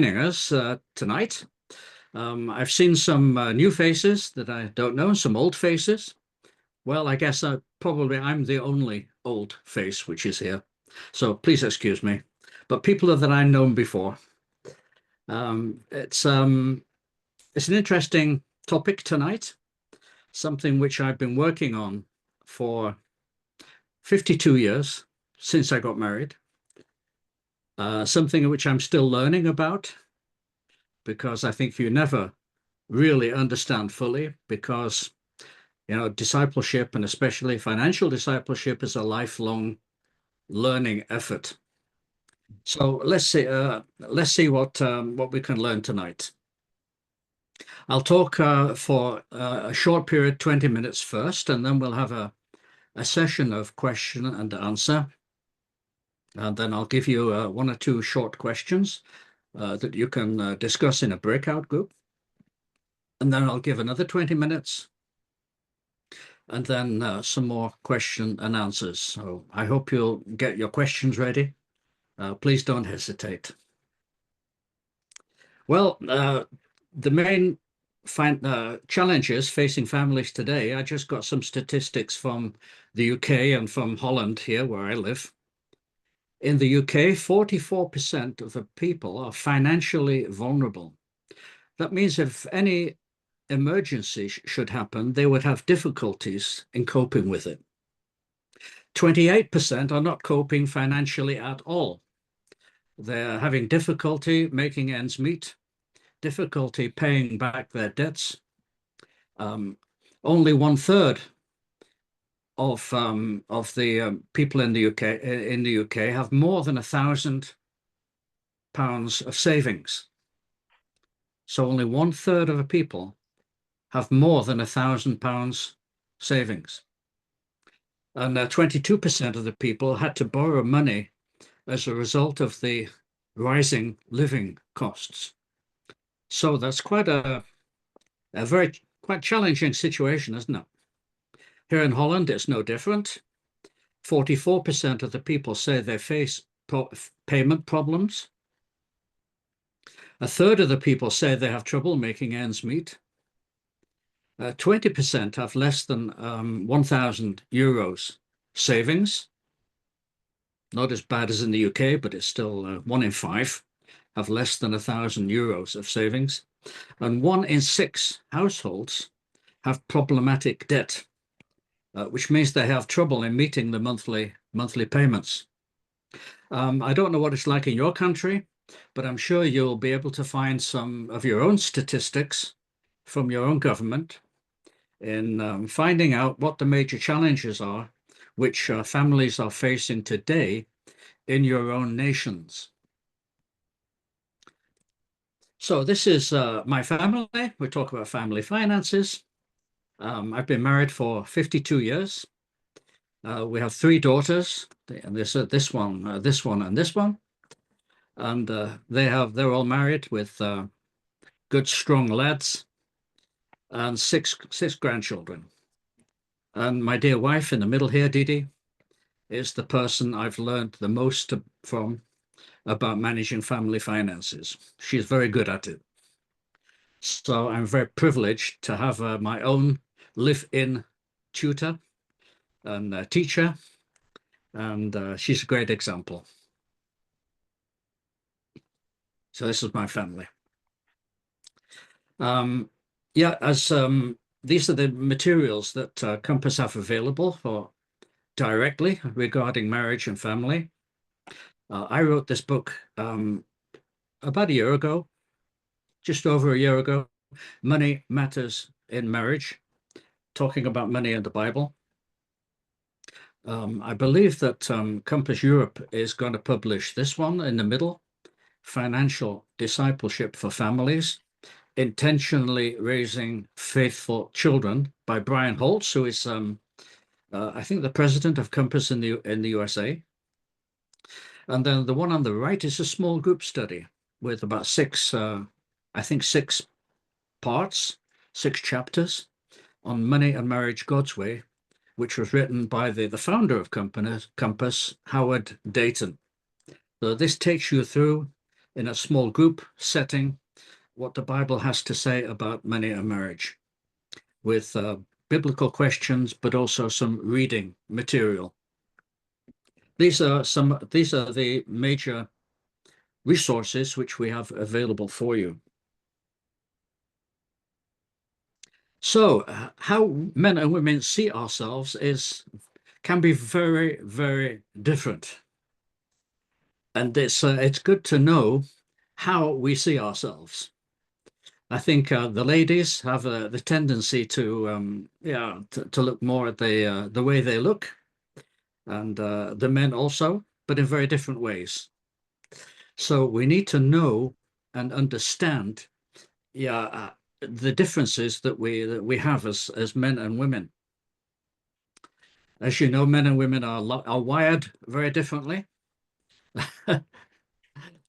us tonight. I've seen some new faces that I don't know, some old faces. Well, I guess probably I'm the only old face which is here. So please excuse me. But people that I've known before. Um, it's um, it's an interesting topic tonight, something which I've been working on for 52 years since I got married. Something which I'm still learning about because I think you never really understand fully because discipleship, and especially financial discipleship, is a lifelong learning effort. So let's see what we can learn tonight. I'll talk for a short period, 20 minutes first, and then we'll have a session of question and answer. And then I'll give you one or two short questions that you can discuss in a breakout group. And then I'll give another 20 minutes and then some more question and answers. So I hope you'll get your questions ready. Please don't hesitate. Well, the main challenges facing families today, I just got some statistics from the UK and from Holland here where I live. In the UK, 44% of the people are financially vulnerable. That means if any emergency should happen, they would have difficulties in coping with it. 28% are not coping financially at all. They're having difficulty making ends meet, difficulty paying back their debts. Only 1/3 of the people in the UK have more than £1,000 of savings. So only 1/3 of the people have more than £1,000 savings. And 22% of the people had to borrow money as a result of the rising living costs. So that's quite a quite challenging situation, isn't it? Here in Holland, it's no different. 44% of the people say they face payment problems. 1/3 of the people say they have trouble making ends meet. 20% have less than €1,000 savings. Not as bad as in the UK, but it's still 1 in 5 have less than €1,000 of savings. And 1 in 6 households have problematic debt, which means they have trouble in meeting the monthly payments. I don't know what it's like in your country, but I'm sure you'll be able to find some of your own statistics from your own government in finding out what the major challenges are which families are facing today in your own nations. So this is my family. We talk about family finances. I've been married for 52 years. We have 3 daughters, and this one, and this one, and they're all married with good, strong lads, and six grandchildren. And my dear wife in the middle here, Didi, is the person I've learned the most from about managing family finances. She's very good at it. So I'm very privileged to have my own live-in tutor and teacher, and she's a great example. So this is my family. These are the materials that Compass have available for directly regarding marriage and family. I wrote this book about a year ago, just over a year ago, Money Matters in Marriage, talking about money in the Bible. I believe that Compass Europe is going to publish this one in the middle, Financial Discipleship for Families, Intentionally Raising Faithful Children by Brian Holtz, who is, I think, the president of Compass in the USA. And then the one on the right is a small group study with about 6 parts, 6 chapters on money and marriage God's way, which was written by the founder of Compass, Howard Dayton. So this takes you through in a small group setting what the Bible has to say about money and marriage, with biblical questions, but also some reading material. These are the major resources which we have available for you. So how men and women see ourselves can be very, very different. And it's good to know how we see ourselves. I think the ladies have the tendency to look more at the way they look, and the men also, but in very different ways. So we need to know and understand, the differences that we have as men and women. As you know, men and women are wired very differently.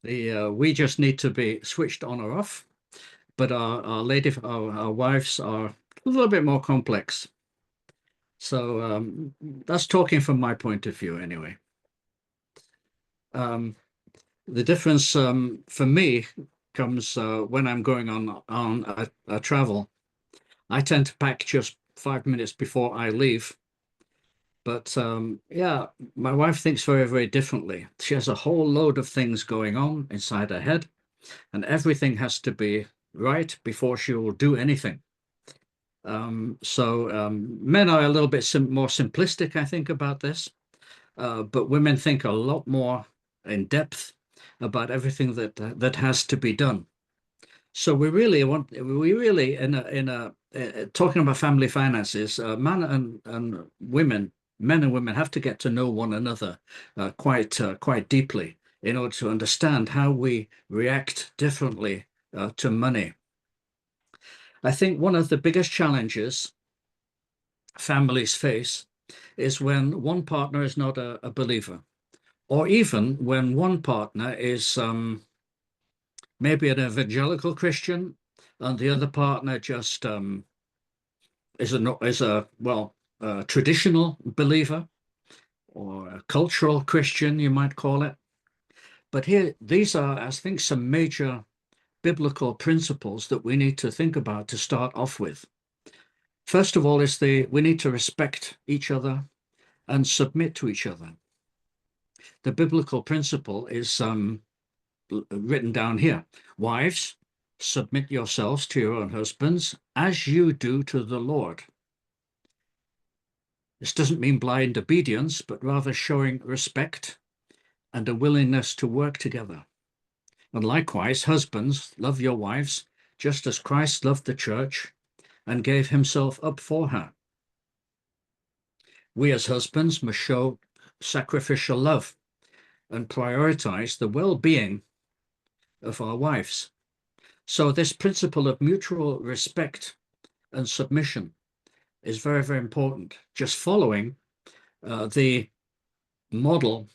We just need to be switched on or off, but our wives are a little bit more complex. So that's talking from my point of view, anyway. The difference for me comes when I'm going on a travel. I tend to pack just 5 minutes before I leave. But my wife thinks very, very differently. She has a whole load of things going on inside her head, and everything has to be right before she will do anything. So men are a little bit more simplistic, I think, about this, but women think a lot more in depth about everything that has to be done. So we really talking about family finances, men and women have to get to know one another quite deeply in order to understand how we react differently to money. I think one of the biggest challenges families face is when one partner is not a believer, or even when one partner is maybe an evangelical Christian and the other partner just is a traditional believer, or a cultural Christian, you might call it. But here, these are, I think, some major biblical principles that we need to think about to start off with. First of all, we need to respect each other and submit to each other. The biblical principle is written down here. Wives, submit yourselves to your own husbands as you do to the Lord. This doesn't mean blind obedience, but rather showing respect and a willingness to work together. And likewise, husbands, love your wives, just as Christ loved the church and gave himself up for her. We as husbands must show sacrificial love and prioritize the well-being of our wives. So this principle of mutual respect and submission is very, very important. Just following the model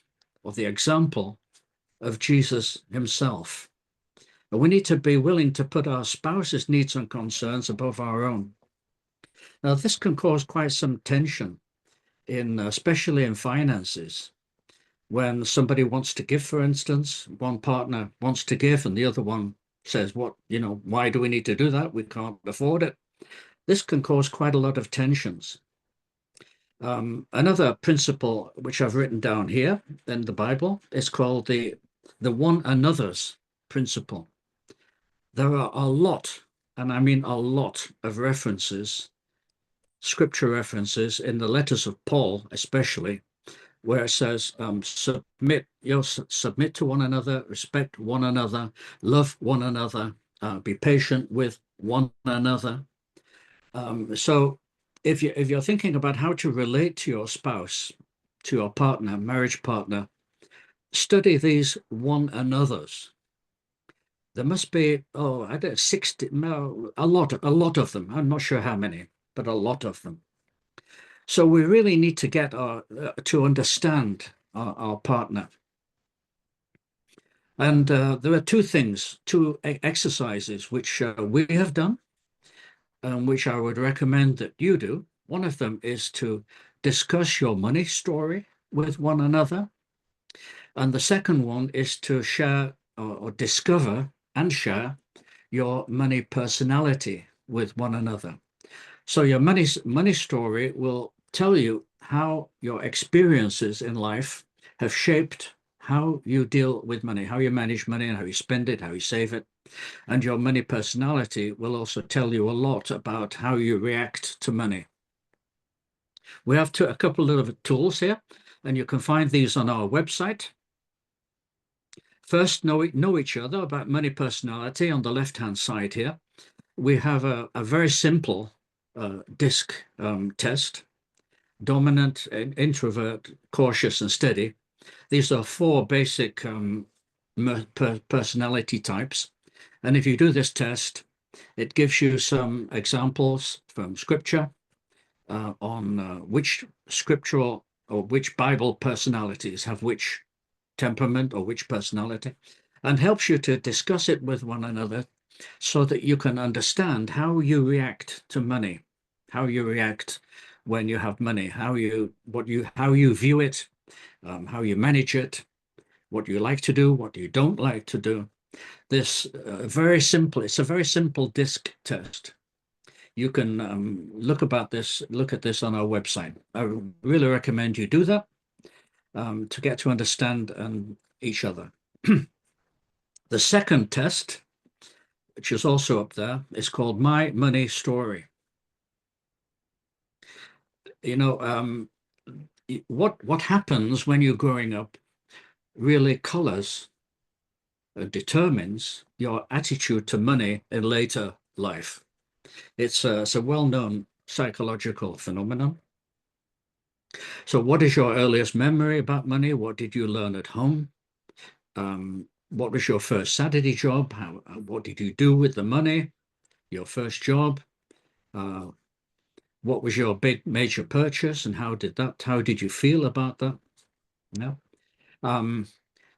or the example of Jesus himself. And we need to be willing to put our spouse's needs and concerns above our own. Now, this can cause quite some tension, especially in finances. When somebody wants to give, for instance, one partner wants to give and the other one says, why do we need to do that? We can't afford it. This can cause quite a lot of tensions. Another principle which I've written down here in the Bible is called the one another's principle. There are a lot, and I mean a lot, of references, scripture references in the letters of Paul especially, where it says submit to one another, respect one another, love one another, be patient with one another. So if you're thinking about how to relate to your spouse, to your partner, marriage partner, study these one another's. There must be, I don't 60, no, a lot of them. I'm not sure how many, but a lot of them. So we really need to get to understand our partner. And there are two exercises which we have done, and which I would recommend that you do. One of them is to discuss your money story with one another. And the second one is to share or discover and share your money personality with one another. So your money story will tell you how your experiences in life have shaped how you deal with money, how you manage money and how you spend it, how you save it. And your money personality will also tell you a lot about how you react to money. We have a couple of tools here, and you can find these on our website. First, know each other about money personality on the left-hand side here. We have a very simple DISC test: dominant, introvert, cautious, and steady. These are four basic personality types. And if you do this test, it gives you some examples from scripture on which scriptural or which Bible personalities have which temperament or which personality, and helps you to discuss it with one another so that you can understand how you react to money, how you react when you have money, how you view it, how you manage it, what you like to do, what you don't like to do. This it's a very simple DISC test. You can look at this on our website. I really recommend you do that to get to understand each other. The second test, which is also up there, is called My Money Story. You know, what happens when you're growing up really colors determines your attitude to money in later life. It's a well-known psychological phenomenon. So what is your earliest memory about money? What did you learn at home? What was your first Saturday job? What did you do with the money? Your first job? What was your big major purchase and how did you feel about that? No.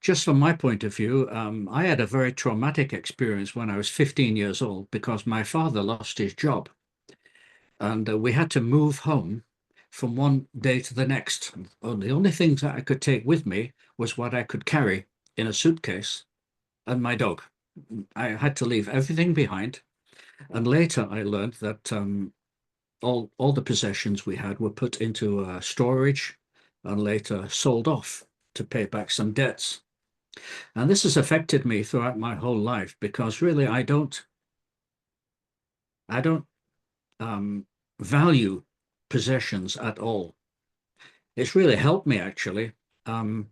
Just from my point of view, I had a very traumatic experience when I was 15 years old because my father lost his job. And we had to move home from one day to the next. The only things that I could take with me was what I could carry in a suitcase and my dog. I had to leave everything behind. And later I learned that all the possessions we had were put into storage and later sold off to pay back some debts. And this has affected me throughout my whole life because really I don't value possessions at all. It's really helped me actually. On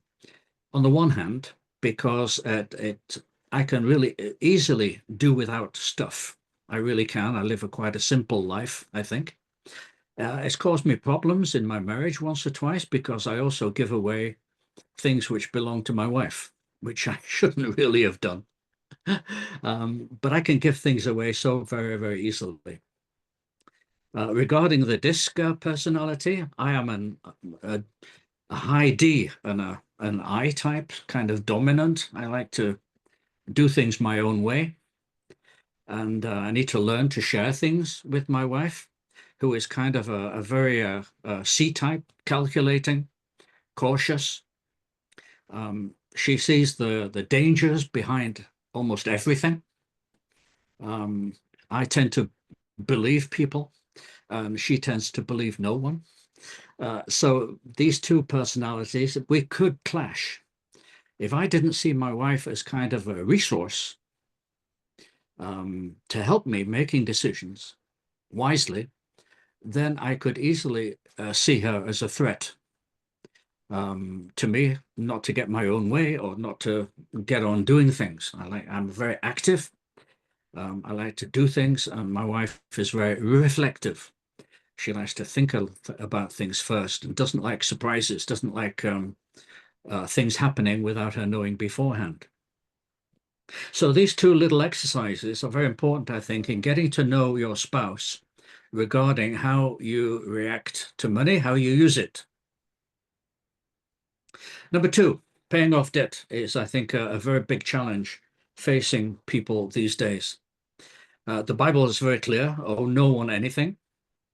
the one hand, because I can really easily do without stuff. I really can. I live quite a simple life, I think. It's caused me problems in my marriage once or twice because I also give away things which belong to my wife, which I shouldn't really have done. But I can give things away so very, very easily. Regarding the DISC personality, I am a high D and an I type, kind of dominant. I like to do things my own way. And I need to learn to share things with my wife, who is kind of a very C type, calculating, cautious. She sees the dangers behind almost everything. I tend to believe people. She tends to believe no one. So these two personalities, we could clash. If I didn't see my wife as kind of a resource to help me making decisions wisely, then I could easily see her as a threat to me, not to get my own way or not to get on doing things. I'm very active. I like to do things, and my wife is very reflective. She likes to think about things first and doesn't like surprises, doesn't like things happening without her knowing beforehand. So these two little exercises are very important, I think, in getting to know your spouse regarding how you react to money, how you use it. Number two, paying off debt is, I think, a very big challenge facing people these days. The Bible is very clear, owe no one anything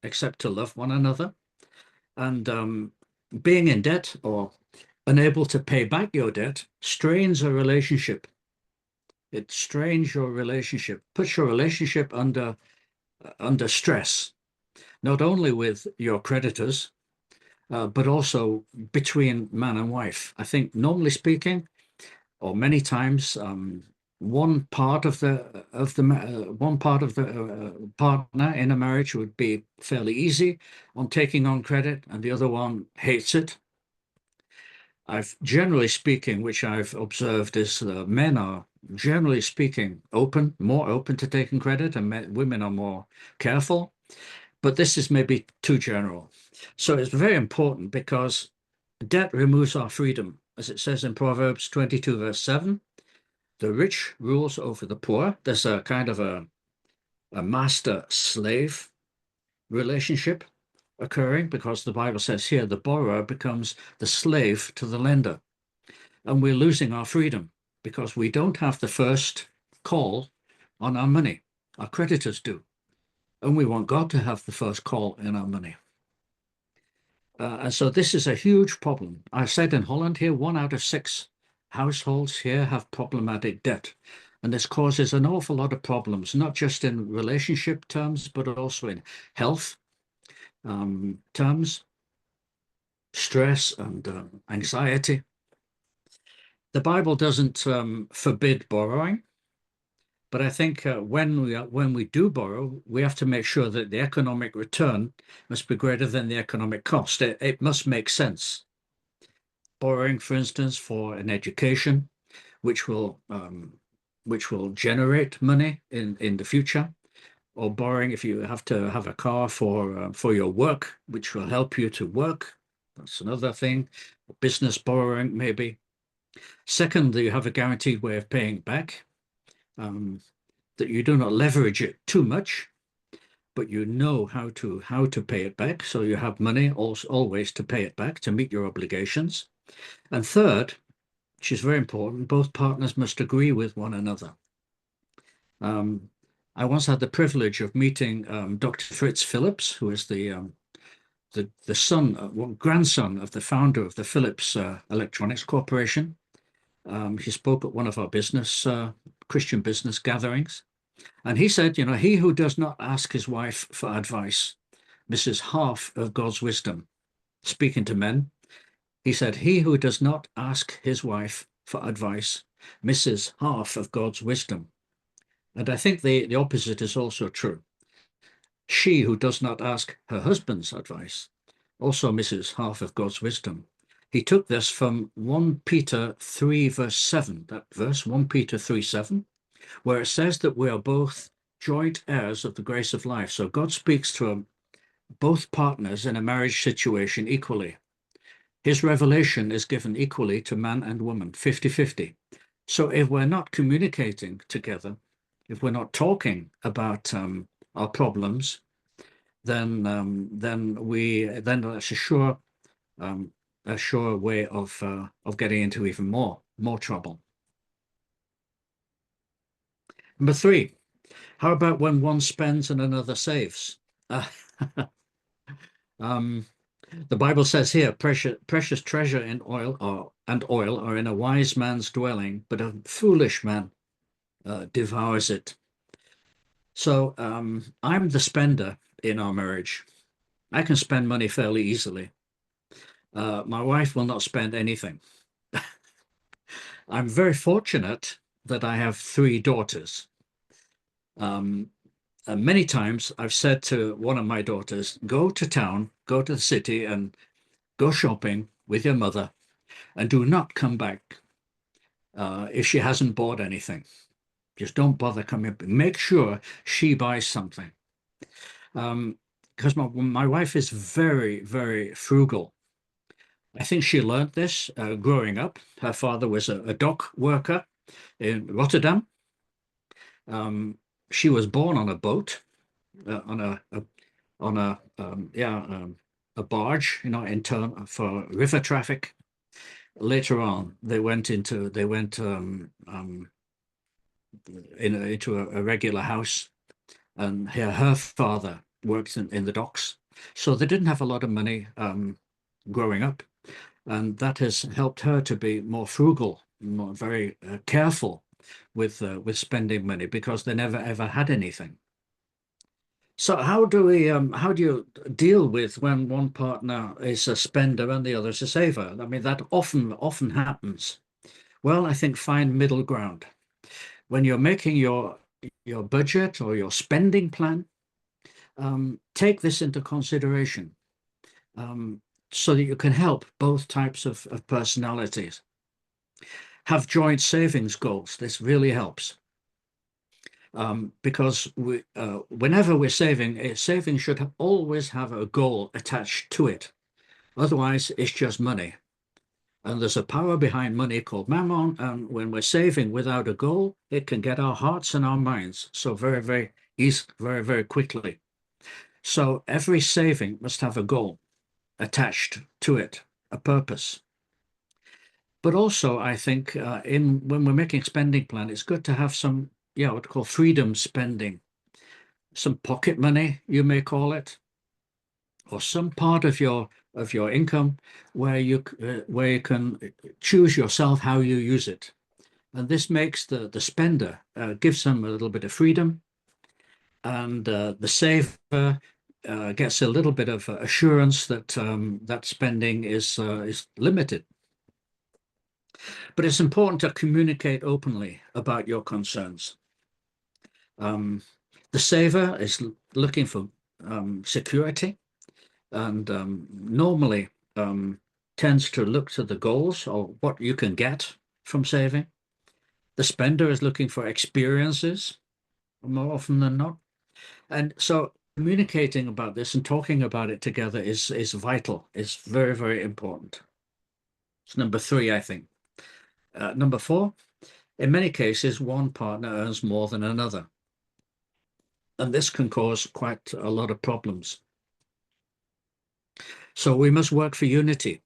except to love one another. And being in debt or unable to pay back your debt strains a relationship. It strains your relationship, puts your relationship under stress, not only with your creditors, but also between man and wife. I think normally speaking, or many times, one part of the partner in a marriage would be fairly easy on taking on credit, and the other one hates it. I've generally speaking, which I've observed is men are generally speaking more open to taking credit, and women are more careful. But this is maybe too general. So it's very important because debt removes our freedom. As it says in Proverbs 22, verse 7, the rich rules over the poor. There's a kind of a master-slave relationship occurring because the Bible says here the borrower becomes the slave to the lender. And we're losing our freedom because we don't have the first call on our money. Our creditors do. And we want God to have the first call in our money. And so this is a huge problem. I said in Holland here, 1 out of 6 households here have problematic debt. And this causes an awful lot of problems, not just in relationship terms, but also in health terms, stress and anxiety. The Bible doesn't forbid borrowing, but I think when we do borrow, we have to make sure that the economic return must be greater than the economic cost. It must make sense. Borrowing, for instance, for an education, which will generate money in the future, or borrowing if you have to have a car for your work, which will help you to work. That's another thing. Business borrowing, maybe. Second, you have a guaranteed way of paying back, that you do not leverage it too much, but you know how to pay it back. So you have money always to pay it back, to meet your obligations. And third, which is very important, both partners must agree with one another. I once had the privilege of meeting Dr. Fritz Philips, who is the grandson of the founder of the Philips Electronics Corporation. He spoke at one of our Christian business gatherings. And he said, he who does not ask his wife for advice misses half of God's wisdom. Speaking to men, he said, he who does not ask his wife for advice misses half of God's wisdom. And I think the opposite is also true. She who does not ask her husband's advice also misses half of God's wisdom. He took this from 1 Peter 3, verse 7, that verse, 1 Peter 3, 7, where it says that we are both joint heirs of the grace of life. So God speaks to both partners in a marriage situation equally. His revelation is given equally to man and woman, 50-50. So if we're not communicating together, if we're not talking about our problems, then that's a sure way of getting into even more trouble. Number 3, how about when one spends and another saves? The Bible says here, precious treasure in oil are in a wise man's dwelling, but a foolish man devours it. So I'm the spender in our marriage. I can spend money fairly easily. My wife will not spend anything. I'm very fortunate that I have 3 daughters. Many times I've said to one of my daughters, go to town, go to the city and go shopping with your mother and do not come back if she hasn't bought anything. Just don't bother coming. Make sure she buys something. Because my wife is very, very frugal. I think she learned this growing up. Her father was a dock worker in Rotterdam. She was born on a boat, on a barge, in turn for river traffic. Later on, they went into a regular house, and her father worked in the docks. So they didn't have a lot of money growing up, and that has helped her to be more frugal, very careful with spending money because they never ever had anything. So how do you deal with when one partner is a spender and the other is a saver? I mean, that often happens. Well, I think find middle ground. When you're making your budget or your spending plan, take this into consideration, um, so that you can help both types of personalities. Have joint savings goals. This really helps. Because whenever we're saving, saving should always have a goal attached to it. Otherwise, it's just money. And there's a power behind money called mammon. And when we're saving without a goal, it can get our hearts and our minds so very, very easy, very, very quickly. So every saving must have a goal attached to it, a purpose. But also, I think when we're making spending plan, it's good to have some, yeah, what we call freedom spending, some pocket money, you may call it, or some part of your income where you can choose yourself how you use it. And this makes the spender, gives them a little bit of freedom, and the saver gets a little bit of assurance that that spending is limited. But it's important to communicate openly about your concerns. The saver is looking for security, and normally tends to look to the goals or what you can get from saving. The spender is looking for experiences more often than not. And so communicating about this and talking about it together is vital. It's very, very important. It's number 3, I think. Number 4, in many cases, one partner earns more than another. And this can cause quite a lot of problems. So we must work for unity.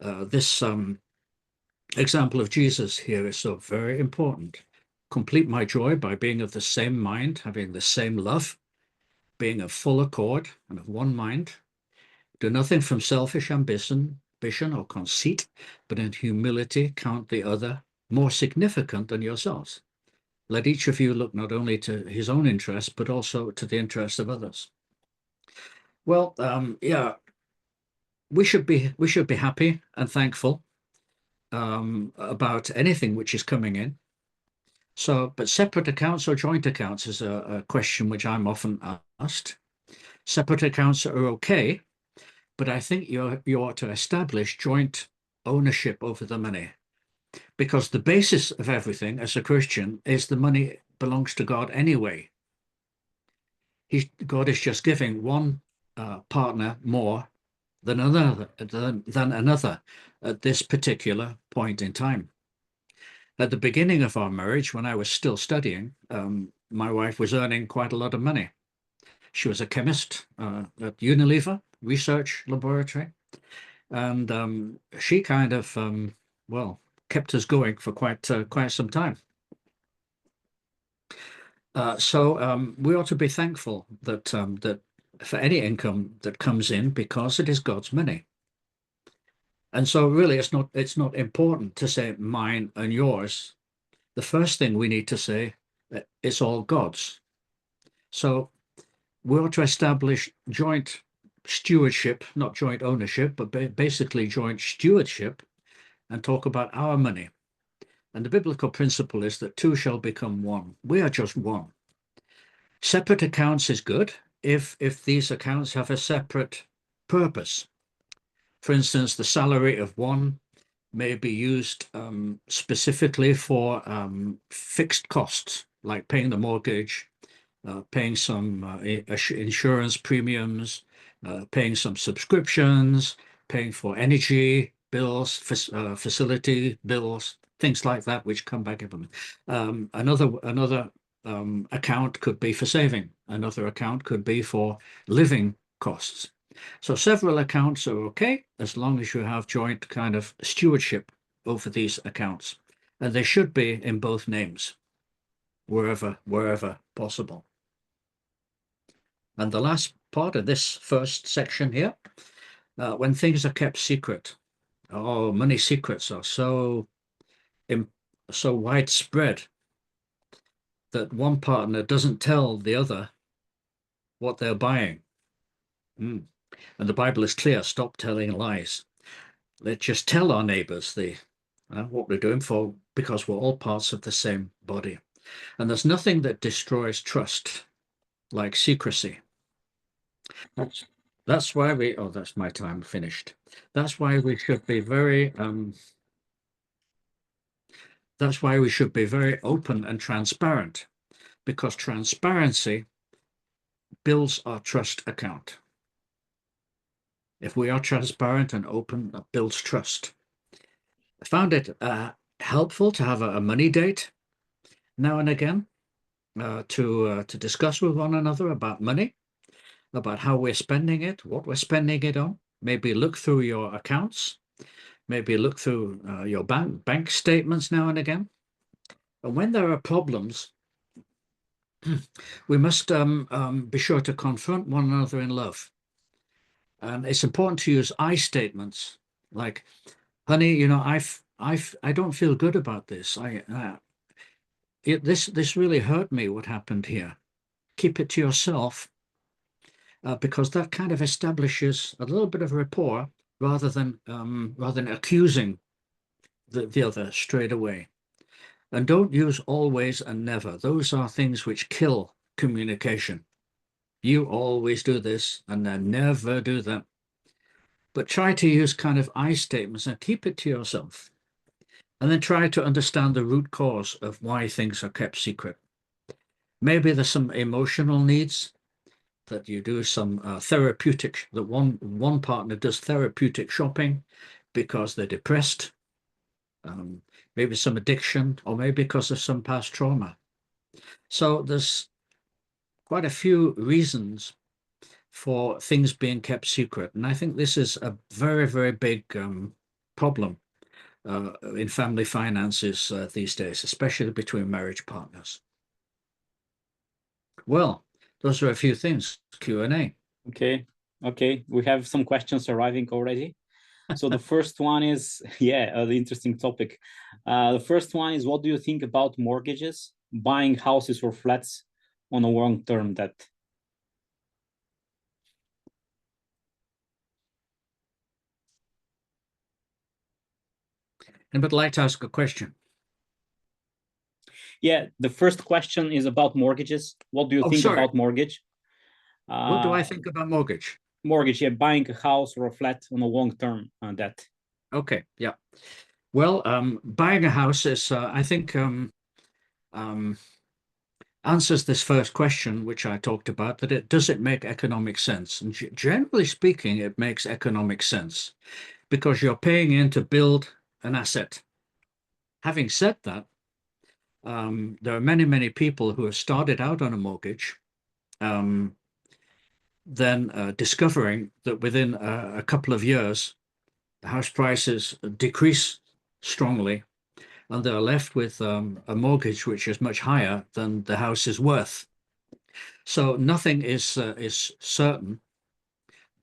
This example of Jesus here is so very important. Complete my joy by being of the same mind, having the same love, being of full accord and of one mind. Do nothing from selfish ambition or conceit, but in humility count the other more significant than yourselves. Let each of you look not only to his own interest, but also to the interest of others. Well, yeah, we should be happy and thankful about anything which is coming in. So, but separate accounts or joint accounts is a question which I'm often asked. Separate accounts are okay, but I think you ought to establish joint ownership over the money, because the basis of everything as a Christian is the money belongs to God anyway. God is just giving one partner more than another at this particular point in time. At the beginning of our marriage, when I was still studying, my wife was earning quite a lot of money. She was a chemist at Unilever Research Laboratory, and she kind of, well, kept us going for quite some time. So we ought to be thankful that for any income that comes in, because it is God's money. And so really it's not important to say mine and yours. The first thing we need to say, it's all God's. So we ought to establish joint stewardship, not joint ownership, but basically joint stewardship, and talk about our money. And the biblical principle is that two shall become one. We are just one. Separate accounts is good if these accounts have a separate purpose. For instance, the salary of one may be used specifically for fixed costs, like paying the mortgage, paying some insurance premiums, paying some subscriptions, paying for energy bills, facility bills, things like that, which come back in. Another account could be for saving. Another account could be for living costs. So several accounts are okay as long as you have joint kind of stewardship over these accounts, and they should be in both names, wherever possible. And the last part of this first section here, when things are kept secret. Oh, money secrets are so so widespread that one partner doesn't tell the other what they're buying. And the Bible is clear, stop telling lies. Let's just tell our neighbors what we're doing because we're all parts of the same body. And there's nothing that destroys trust like secrecy. That's why that's my time finished. That's why we should be very open and transparent, because transparency builds our trust account. If we are transparent and open, that builds trust. I found it helpful to have a money date now and again to discuss with one another about money, about how we're spending it, what we're spending it on. Maybe look through your accounts, maybe look through your bank statements now and again. And when there are problems, we must be sure to confront one another in love. And it's important to use I statements like, honey, you know, I don't feel good about this. This really hurt me, what happened here. Keep it to yourself, because that kind of establishes a little bit of rapport rather than accusing the other straight away. And don't use always and never. Those are things which kill communication. You always do this and then never do that. But try to use kind of I statements and keep it to yourself. And then try to understand the root cause of why things are kept secret. Maybe there's some emotional needs that you do some therapeutic, that one partner does therapeutic shopping because they're depressed, maybe some addiction, or maybe because of some past trauma. So there's quite a few reasons for things being kept secret. And I think this is a very, very big problem in family finances these days, especially between marriage partners. Well, those are a few things, Q&A. Okay, we have some questions arriving already. So the first one is, the interesting topic. The first one is, what do you think about mortgages, buying houses or flats on a long-term debt? Anybody like to ask a question? Yeah, the first question is about mortgages. What do you think about mortgage? What do I think about mortgage? Mortgage, buying a house or a flat on a long-term debt. Okay, yeah. Well, buying a house is, I think, answers this first question, which I talked about, that does it make economic sense? And generally speaking, it makes economic sense because you're paying in to build an asset. Having said that, there are many, many people who have started out on a mortgage, then discovering that within a couple of years, the house prices decrease strongly, and they're left with a mortgage which is much higher than the house is worth. So nothing is certain.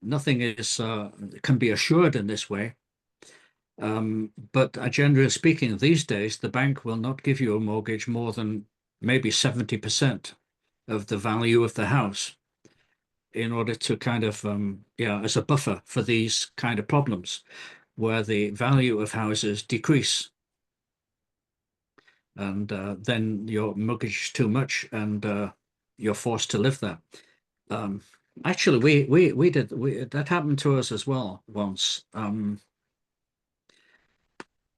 Nothing can be assured in this way. But generally speaking, these days, the bank will not give you a mortgage more than maybe 70% of the value of the house in order to kind of, as a buffer for these kind of problems where the value of houses decrease. And then your mortgage is too much and you're forced to live there. Actually, that happened to us as well once.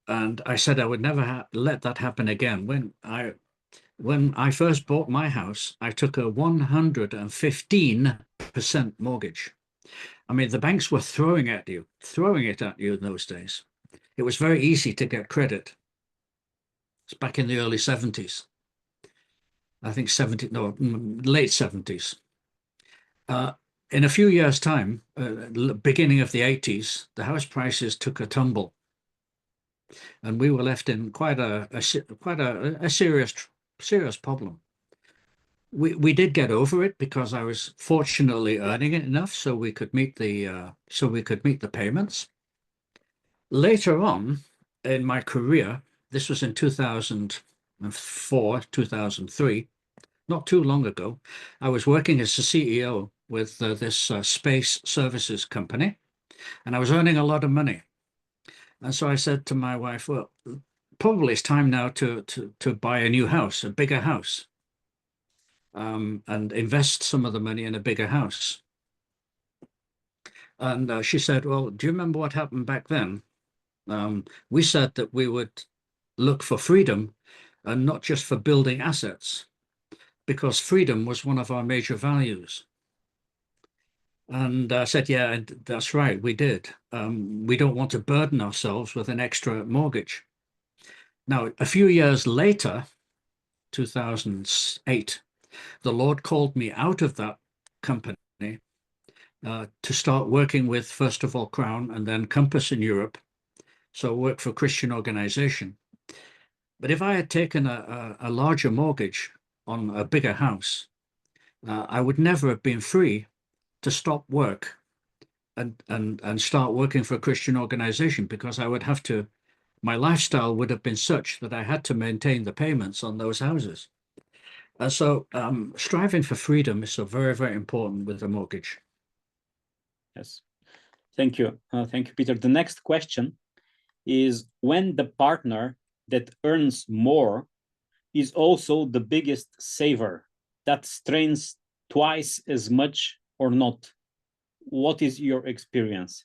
And I said I would never let that happen again. When I first bought my house, I took a 115% mortgage. I mean, the banks were throwing it at you in those days. It was very easy to get credit. It's back in the early 70s. I think late 70s. In a few years' time, beginning of the 80s, the house prices took a tumble. And we were left in quite a serious problem. We did get over it because I was fortunately earning it enough so we could meet the payments. Later on in my career, this was in 2004, 2003, not too long ago. I was working as a CEO with this space services company, and I was earning a lot of money. And so I said to my wife, well, probably it's time now to buy a new house, a bigger house, and invest some of the money in a bigger house. And she said, well, do you remember what happened back then? We said that we would look for freedom and not just for building assets, because freedom was one of our major values. And I said, yeah, that's right, we did. We don't want to burden ourselves with an extra mortgage. Now, a few years later, 2008, the Lord called me out of that company to start working with, first of all, Crown and then Compass in Europe. So I work for a Christian organization. But if I had taken a larger mortgage on a bigger house, I would never have been free to stop work and start working for a Christian organization, because I would have to, my lifestyle would have been such that I had to maintain the payments on those houses. And so striving for freedom is so very, very important with a mortgage. Yes. Thank you. Thank you, Peter. The next question is, when the partner that earns more is also the biggest saver, that strains twice as much or not, what is your experience?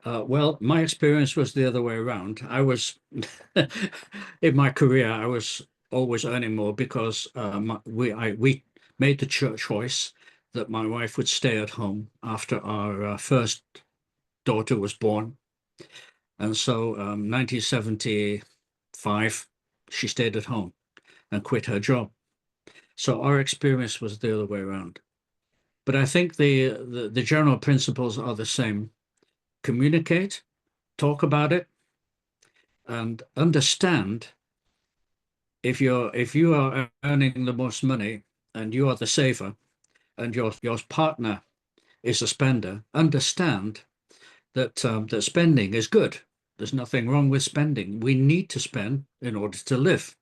Well, my experience was the other way around. I was, in my career, I was always earning more because we made the choice that my wife would stay at home after our first daughter was born. And so 1975, she stayed at home and quit her job. So our experience was the other way around. But I think the general principles are the same. Communicate, talk about it, and understand if you are earning the most money and you are the saver and your partner is a spender, understand that that spending is good. There's nothing wrong with spending. We need to spend in order to live,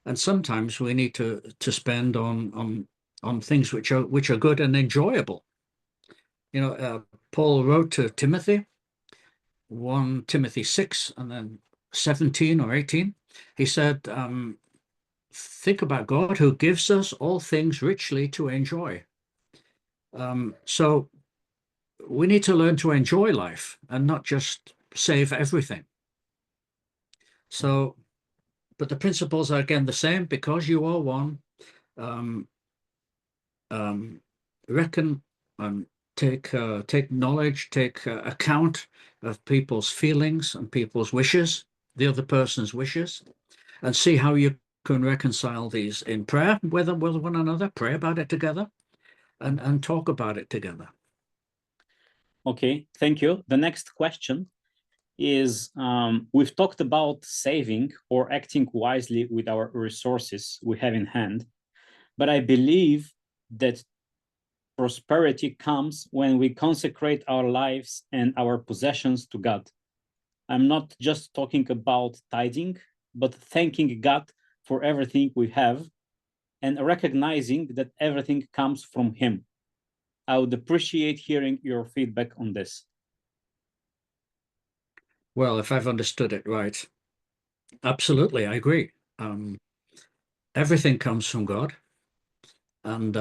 and sometimes we need to spend on things which are good and enjoyable. You know, Paul wrote to Timothy, 1 Timothy 6 and then 17 or 18. He said, think about God who gives us all things richly to enjoy. So we need to learn to enjoy life and not just save everything. So, but the principles are again the same. Because you are one, reckon and take knowledge, take account of people's feelings and people's wishes, the other person's wishes, and see how you can reconcile these in prayer with one another. Pray about it together, and talk about it together. Okay, thank you. The next question is, we've talked about saving or acting wisely with our resources we have in hand, but I believe that prosperity comes when we consecrate our lives and our possessions to God. I'm not just talking about tithing, but thanking God for everything we have and recognizing that everything comes from Him. I would appreciate hearing your feedback on this. Well, if I've understood it right, absolutely, I agree. Everything comes from God, and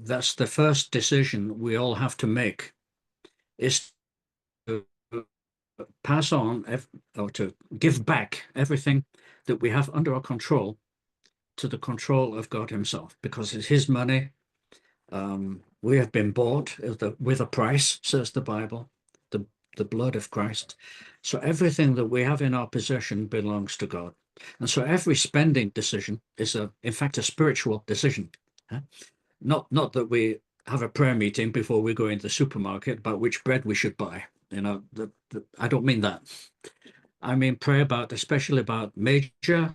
that's the first decision we all have to make, is to pass on or to give back everything that we have under our control to the control of God Himself, because it's His money. We have been bought with a price, says the Bible, the blood of Christ. So everything that we have in our possession belongs to God. And so every spending decision is in fact a spiritual decision. Not that we have a prayer meeting before we go into the supermarket about which bread we should buy. You know, I don't mean that. I mean, pray about, especially about major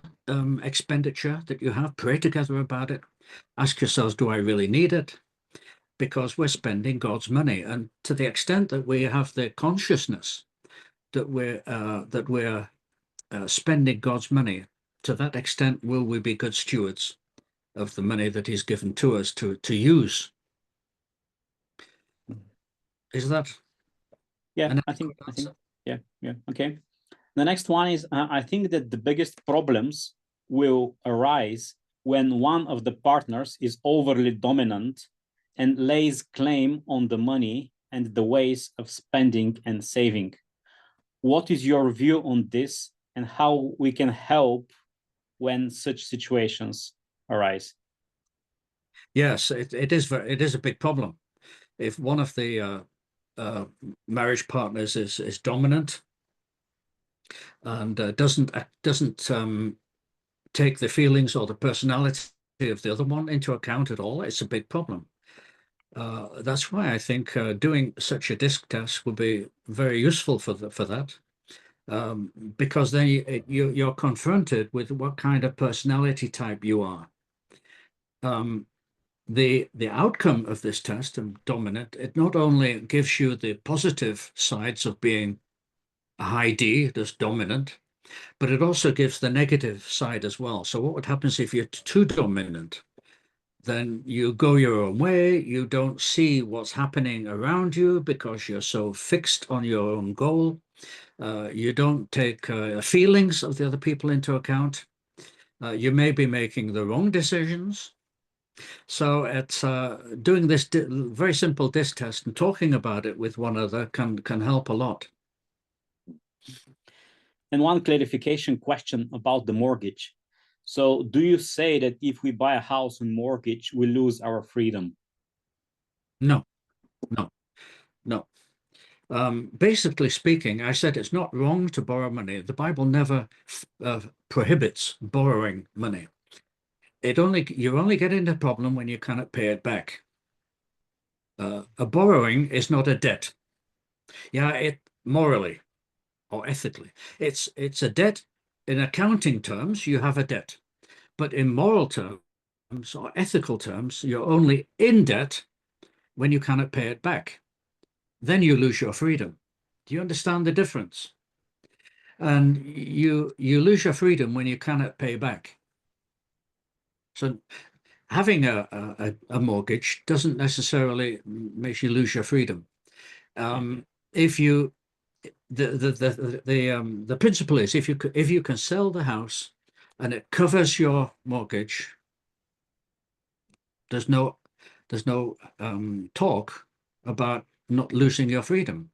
expenditure that you have. Pray together about it. Ask yourselves, do I really need it? because we're spending God's money. And to the extent that we have the consciousness that we're spending God's money, to that extent will we be good stewards of the money that He's given to us to use. Is that? Yeah, I think, yeah, okay. The next one is, I think that the biggest problems will arise when one of the partners is overly dominant and lays claim on the money and the ways of spending and saving. What is your view on this and how we can help when such situations arise? Yes, it is a big problem. If one of the marriage partners is dominant and doesn't take the feelings or the personality of the other one into account at all, it's a big problem. That's why I think doing such a disc test would be very useful for that, because then you're confronted with what kind of personality type you are. The outcome of this test and dominant, it not only gives you the positive sides of being a high D, that's dominant, but it also gives the negative side as well. So what would happen if you're too dominant? Then you go your own way, you don't see what's happening around you because you're so fixed on your own goal. You don't take feelings of the other people into account. You may be making the wrong decisions. So it's doing this very simple disc test and talking about it with one another can help a lot. And one clarification question about the mortgage. So do you say that if we buy a house on mortgage, we lose our freedom? No, no, no. Basically speaking, I said it's not wrong to borrow money. The Bible never prohibits borrowing money. You only get into a problem when you cannot pay it back. A borrowing is not a debt. Yeah, it morally or ethically, it's a debt. In accounting terms, you have a debt, but in moral terms or ethical terms, you're only in debt when you cannot pay it back. Then you lose your freedom. Do you understand the difference? And you lose your freedom when you cannot pay back. So having a mortgage doesn't necessarily make you lose your freedom. If you the principle is if you can sell the house and it covers your mortgage, there's no talk about not losing your freedom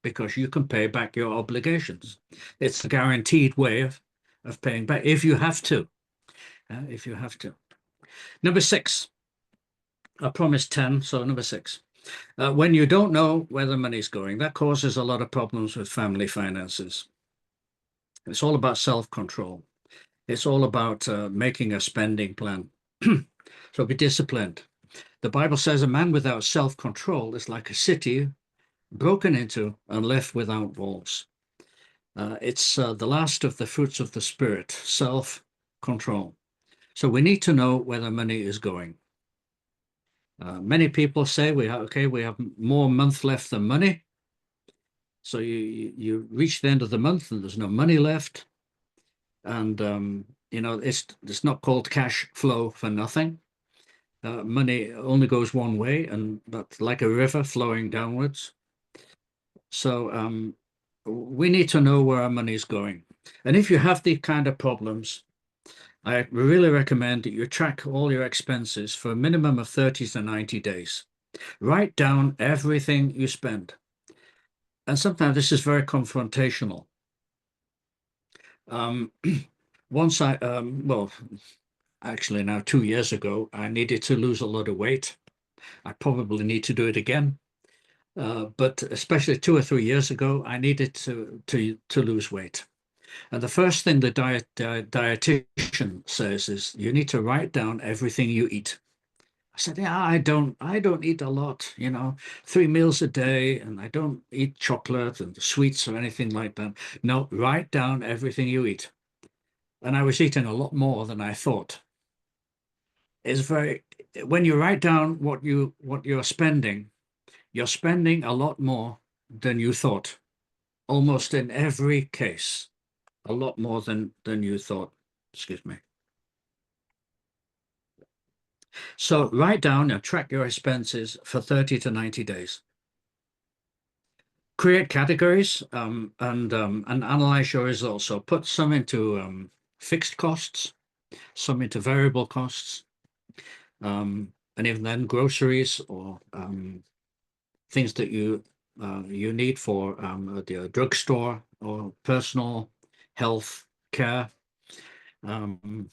because you can pay back your obligations. It's a guaranteed way of paying back if you have to. If you have to. Number 6. I promised 10, so number 6. When you don't know where the money's going, that causes a lot of problems with family finances. It's all about self-control. It's all about making a spending plan. So be disciplined. The Bible says a man without self-control is like a city broken into and left without walls. It's the last of the fruits of the Spirit, self-control. So we need to know where the money is going. Many people say we have more month left than money. So you reach the end of the month and there's no money left. And it's not called cash flow for nothing. Money only goes one way, and that's like a river flowing downwards. So we need to know where our money is going. And if you have these kind of problems, I really recommend that you track all your expenses for a minimum of 30 to 90 days. Write down everything you spend. And sometimes this is very confrontational. Once actually now 2 years ago, I needed to lose a lot of weight. I probably need to do it again. But especially 2 or 3 years ago, I needed to lose weight. And the first thing the dietitian says is you need to write down everything you eat. I said, yeah, I don't eat a lot, 3 meals a day, and I don't eat chocolate and sweets or anything like that. No, write down everything you eat. And I was eating a lot more than I thought. is very, when you write down what you're spending a lot more than you thought, almost in every case, a lot more than you thought. Excuse me. So write down and track your expenses for 30 to 90 days. Create categories and analyze your results. So put some into fixed costs, some into variable costs, and even then groceries or things that you need for the drugstore or personal health care, and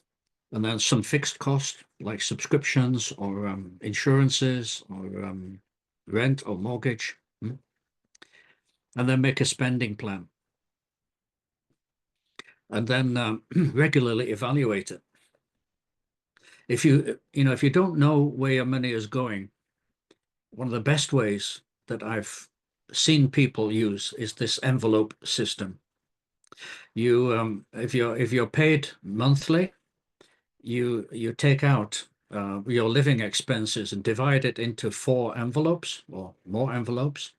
then some fixed cost like subscriptions or insurances or rent or mortgage, and then make a spending plan, and then regularly evaluate it. If you don't know where your money is going, one of the best ways that I've seen people use is this envelope system. You if you're paid monthly, you take out your living expenses and divide it into 4 envelopes or more envelopes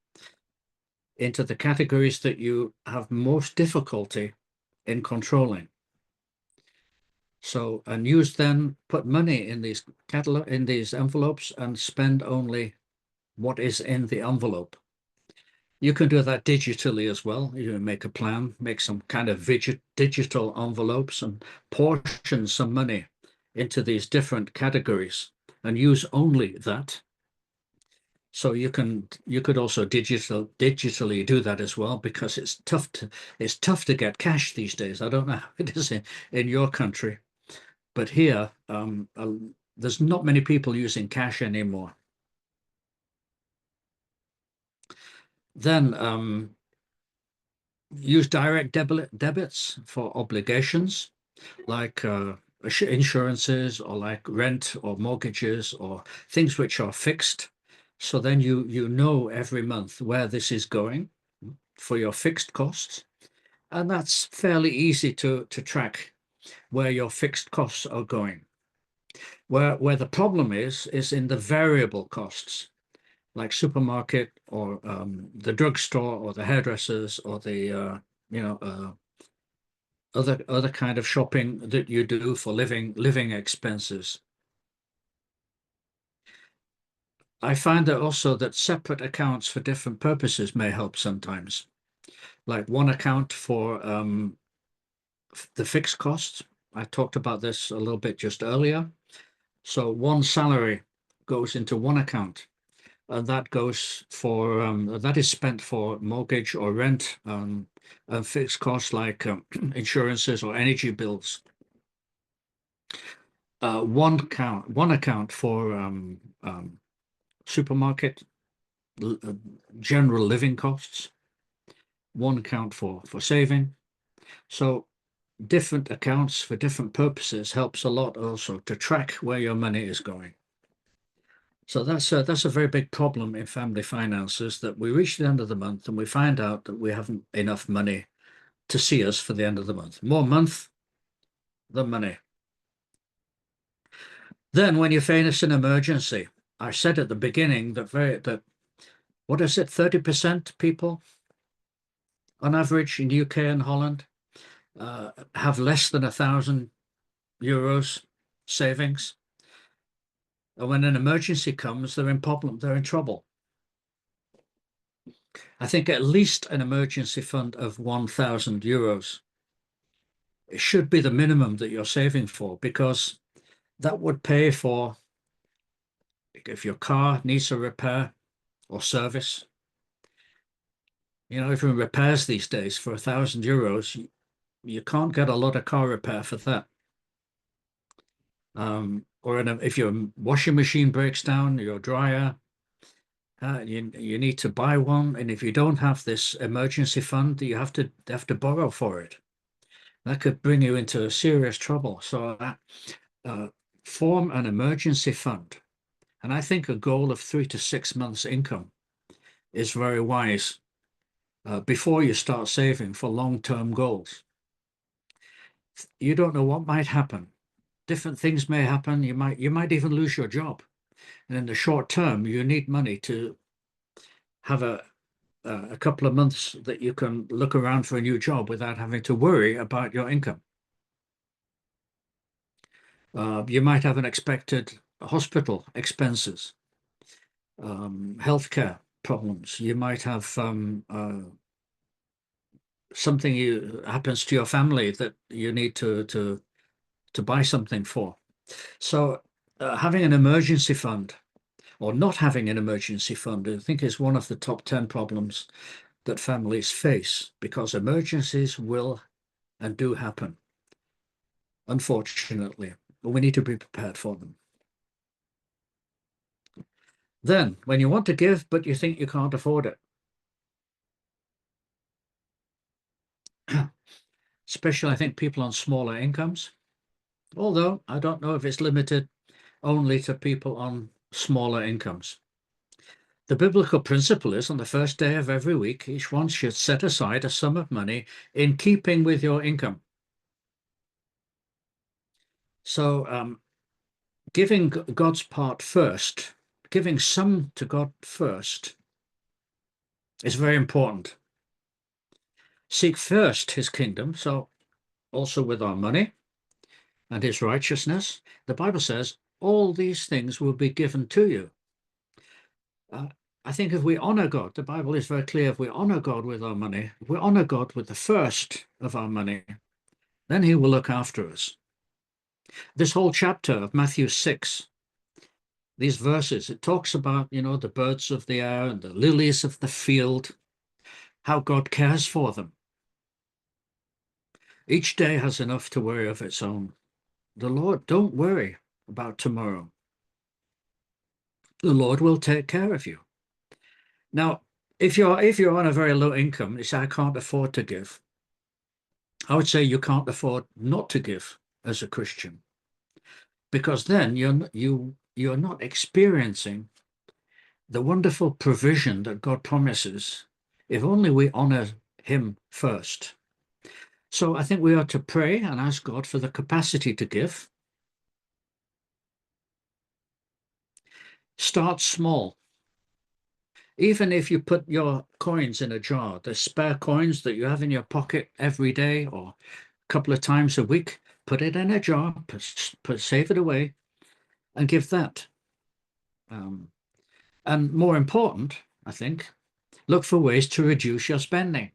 into the categories that you have most difficulty in controlling. So, and put money in these envelopes and spend only what is in the envelope. You can do that digitally as well. You make a plan, make some kind of digital envelopes and portion some money into these different categories and use only that. So you could also digitally do that as well, because it's tough to get cash these days. I don't know how it is in your country, but here there's not many people using cash anymore. Then use direct debits for obligations like insurances or like rent or mortgages or things which are fixed. So then you know every month where this is going for your fixed costs. And that's fairly easy to track where your fixed costs are going. Where the problem is in the variable costs, like supermarket or the drugstore or the hairdressers or the other kind of shopping that you do for living expenses. I find that also that separate accounts for different purposes may help sometimes, like one account for the fixed costs. I talked about this a little bit just earlier. So one salary goes into one account, and that goes for that is spent for mortgage or rent and fixed costs like insurances or energy bills. One account for supermarket general living costs, one account for saving. So different accounts for different purposes helps a lot also to track where your money is going. So that's a very big problem in family finances, that we reach the end of the month and we find out that we haven't enough money to see us for the end of the month. More month than money. Then when you face an emergency, I said at the beginning that what is it, 30% people on average in UK and Holland have less than €1,000 savings. And when an emergency comes, they're in trouble. I think at least an emergency fund of €1,000. It should be the minimum that you're saving for, because that would pay for if your car needs a repair or service. Even repairs these days for €1,000, you can't get a lot of car repair for that. Or if your washing machine breaks down, your dryer, you need to buy one, and if you don't have this emergency fund, you have to borrow for it. That could bring you into serious trouble. So form an emergency fund, and I think a goal of 3 to 6 months income is very wise before you start saving for long-term goals. You don't know what might happen different things may happen. You might even lose your job. And in the short term, you need money to have a couple of months that you can look around for a new job without having to worry about your income. You might have unexpected hospital expenses, healthcare problems. You might have something happens to your family that you need to buy something for. So having an emergency fund or not having an emergency fund, I think, is one of the top 10 problems that families face, because emergencies will and do happen, unfortunately, but we need to be prepared for them. Then, when you want to give, but you think you can't afford it, especially, I think, people on smaller incomes, although I don't know if it's limited only to people on smaller incomes. The biblical principle is on the first day of every week, each one should set aside a sum of money in keeping with your income. So giving God's part first, giving some to God first, is very important. Seek first his kingdom, so also with our money, and his righteousness. The Bible says all these things will be given to you. I think if we honor God, the Bible is very clear, if we honor God with our money, if we honor God with the first of our money, then he will look after us. This whole chapter of Matthew 6, these verses, it talks about, the birds of the air and the lilies of the field, how God cares for them. Each day has enough to worry of its own. The Lord, don't worry about tomorrow. The Lord will take care of you. Now, if you're on a very low income, you say, I can't afford to give. I would say you can't afford not to give as a Christian, because then you're not experiencing the wonderful provision that God promises if only we honor him first. So I think we are to pray and ask God for the capacity to give. Start small. Even if you put your coins in a jar, the spare coins that you have in your pocket every day or a couple of times a week, put it in a jar, save it away, and give that. And more important, I think, look for ways to reduce your spending.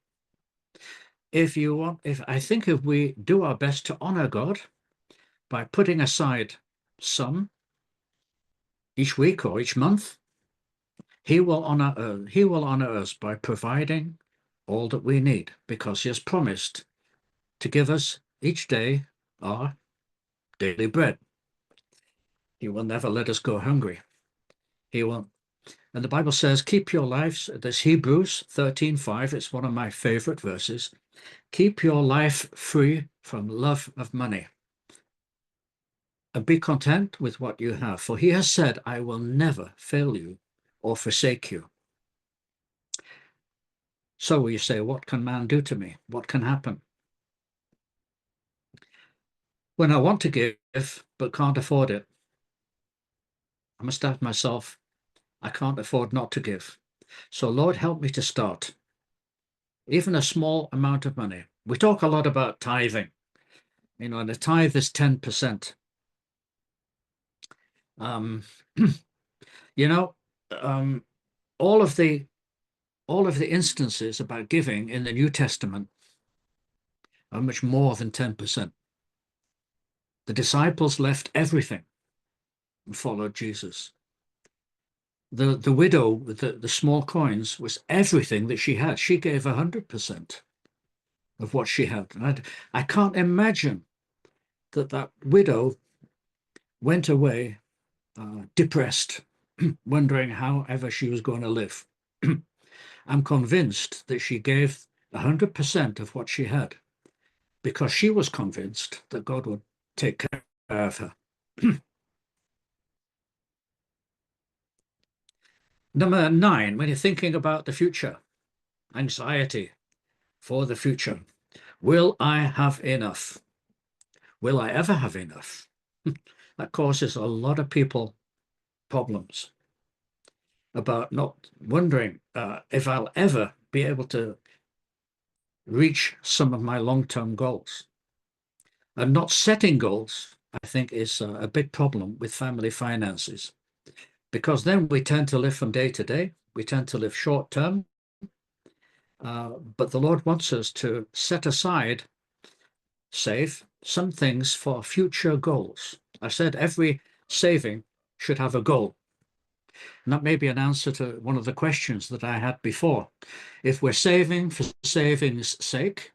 If we do our best to honor God by putting aside some each week or each month, he will honor us by providing all that we need, because he has promised to give us each day our daily bread. He will never let us go hungry. He won't. And the Bible says, keep your lives, this Hebrews 13:5, it's one of my favorite verses, keep your life free from love of money. And be content with what you have, for he has said, I will never fail you or forsake you. So you say, what can man do to me? What can happen? When I want to give but can't afford it, I must ask myself, I can't afford not to give. So Lord, help me to start. Even a small amount of money. We talk a lot about tithing. And the tithe is 10%. All of the instances about giving in the New Testament are much more than 10%. The disciples left everything and followed Jesus. The widow with the small coins was everything that she had. She gave 100% of what she had. And I can't imagine that widow went away depressed, wondering how ever she was going to live. I'm convinced that she gave 100% of what she had, because she was convinced that God would take care of her. Number 9, when you're thinking about the future, anxiety for the future. Will I have enough? Will I ever have enough? That causes a lot of people problems about not wondering if I'll ever be able to reach some of my long-term goals. And not setting goals, I think, is a big problem with family finances, because then we tend to live from day to day. We tend to live short term. But the Lord wants us to set aside, save some things for future goals. I said every saving should have a goal. And that may be an answer to one of the questions that I had before. If we're saving for saving's sake,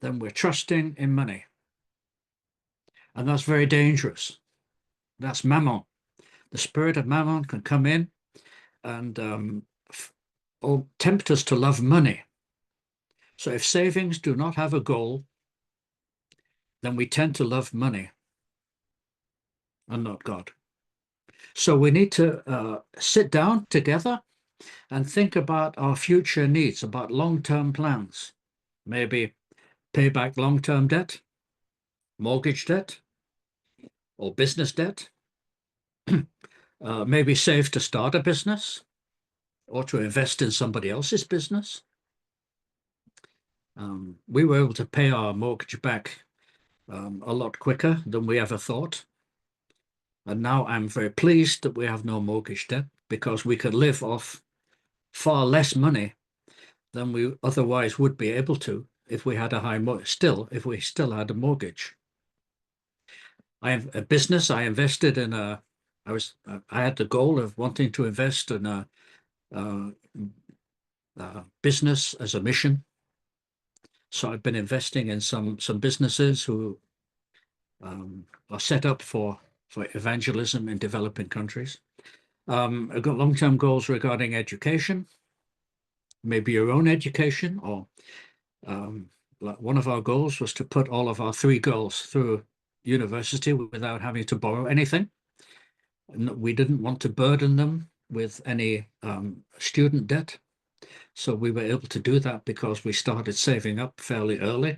then we're trusting in money. And that's very dangerous. That's mammon. The spirit of mammon can come in and tempt us to love money. So if savings do not have a goal, then we tend to love money and not God. So we need to sit down together and think about our future needs, about long-term plans. Maybe pay back long-term debt, mortgage debt, or business debt. Maybe save to start a business or to invest in somebody else's business. We were able to pay our mortgage back a lot quicker than we ever thought. And now I'm very pleased that we have no mortgage debt, because we could live off far less money than we otherwise would be able to if we had a high if we still had a mortgage. I have a business. I invested in I had the goal of wanting to invest in a business as a mission. So I've been investing in some businesses who are set up for evangelism in developing countries. I've got long-term goals regarding education, maybe your own education, or one of our goals was to put all of our 3 girls through university without having to borrow anything. We didn't want to burden them with any student debt. So we were able to do that because we started saving up fairly early.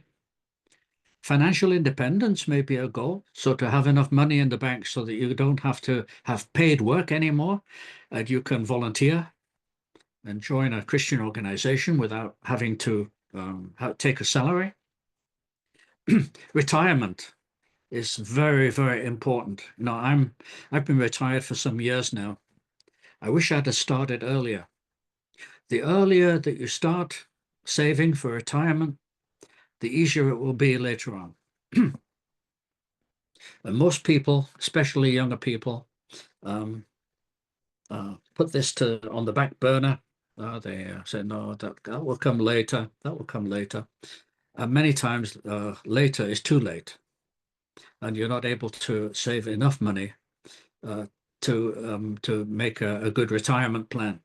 Financial independence may be a goal. So to have enough money in the bank so that you don't have to have paid work anymore, and you can volunteer and join a Christian organization without having to take a salary. Retirement is very, very important. You know, I've been retired for some years now. I wish I'd have started earlier. The earlier that you start saving for retirement, the easier it will be later on. And most people, especially younger people, put this on the back burner. They say, no, that will come later. That will come later. And many times later is too late. And you're not able to save enough money to make a good retirement plan.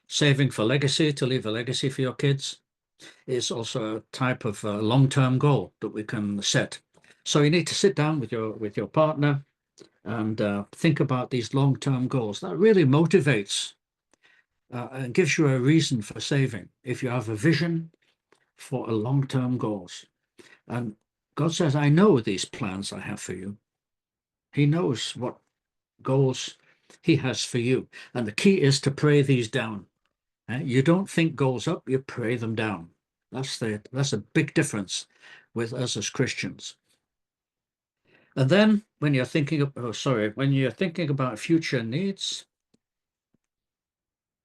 Saving for legacy, to leave a legacy for your kids, is also a type of long-term goal that we can set. So you need to sit down with your partner and think about these long-term goals. That really motivates and gives you a reason for saving if you have a vision for a long-term goals. And God says, I know these plans I have for you. He knows what goals he has for you. And the key is to pray these down. You don't think goals up, you pray them down. That's a big difference with us as Christians. And then when you're thinking about future needs,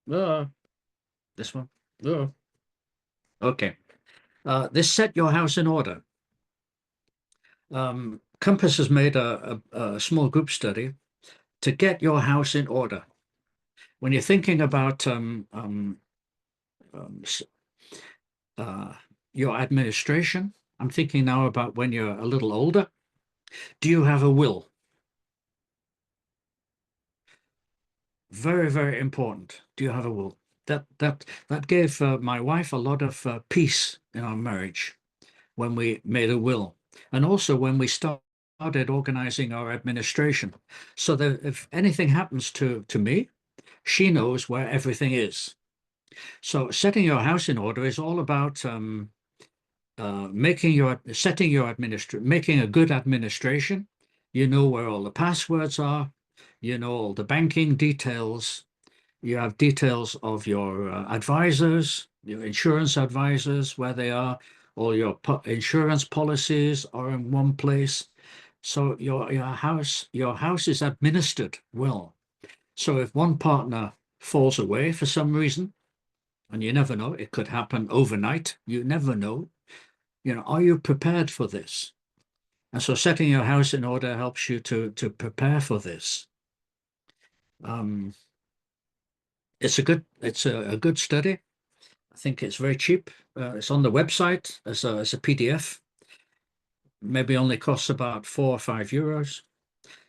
this one, okay. This set your house in order. Compass has made a small group study to get your house in order. When you're thinking about your administration, I'm thinking now about when you're a little older. Do you have a will? Very, very important. Do you have a will? That gave my wife a lot of peace in our marriage when we made a will, and also when we started organizing our administration, so that if anything happens to me, she knows where everything is. So setting your house in order is all about making a good administration. You know where all the passwords are. You know all the banking details. You have details of your advisors, your insurance advisors, where they are. All your insurance policies are in one place. So your house is administered well. So if one partner falls away for some reason, and you never know, it could happen overnight. You never know. Are you prepared for this? And so setting your house in order helps you to prepare for this. It's a good study. I think it's very cheap. It's on the website as a PDF. Maybe only costs about €4 or €5.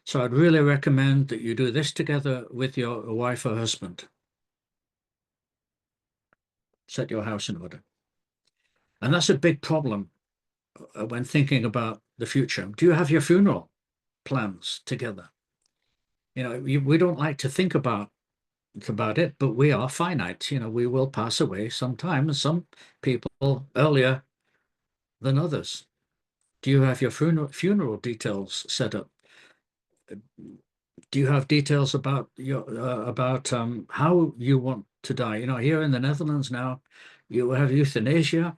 So I'd really recommend that you do this together with your wife or husband. Set your house in order. And that's a big problem when thinking about the future. Do you have your funeral plans together? We don't like to think about it, but we are finite. We will pass away sometime, and some people earlier than others. Do you have your funeral details set up? Do you have details about how you want to die? Here in the Netherlands now, you have euthanasia,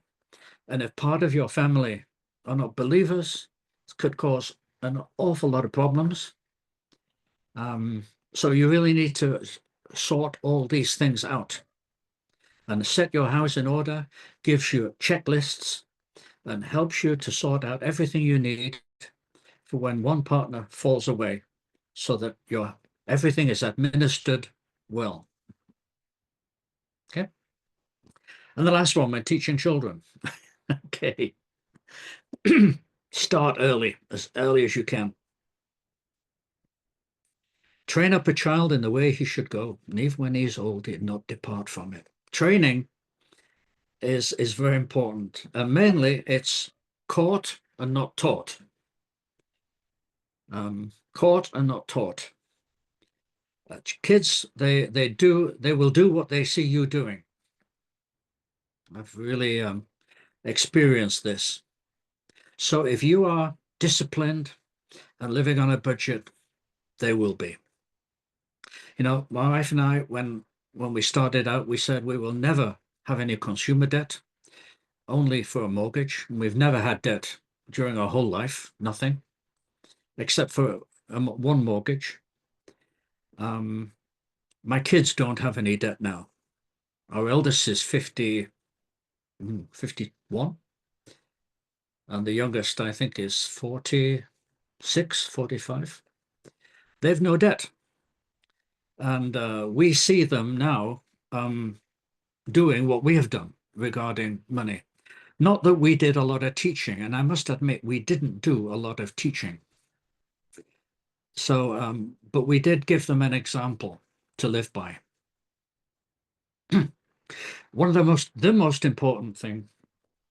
and if part of your family are not believers, it could cause an awful lot of problems. So you really need to sort all these things out. And set your house in order gives you checklists and helps you to sort out everything you need for when one partner falls away, so that everything is administered well. Okay. And the last one, when teaching children. Okay. Start early as you can. Train up a child in the way he should go, and even when he is old, he'd not depart from it. Training is very important, and mainly it's caught and not taught. Caught and not taught. Kids, they will do what they see you doing. I've really experienced this. So if you are disciplined and living on a budget, they will be. My wife and I, when we started out, we said we will never have any consumer debt, only for a mortgage. And we've never had debt during our whole life, nothing, except for one mortgage. My kids don't have any debt now. Our eldest is 51, and the youngest, I think, is 46, 45. They've no debt. And we see them now doing what we have done regarding money. Not that we did a lot of teaching, and I must admit we didn't do a lot of teaching. So, but we did give them an example to live by. One of the most important thing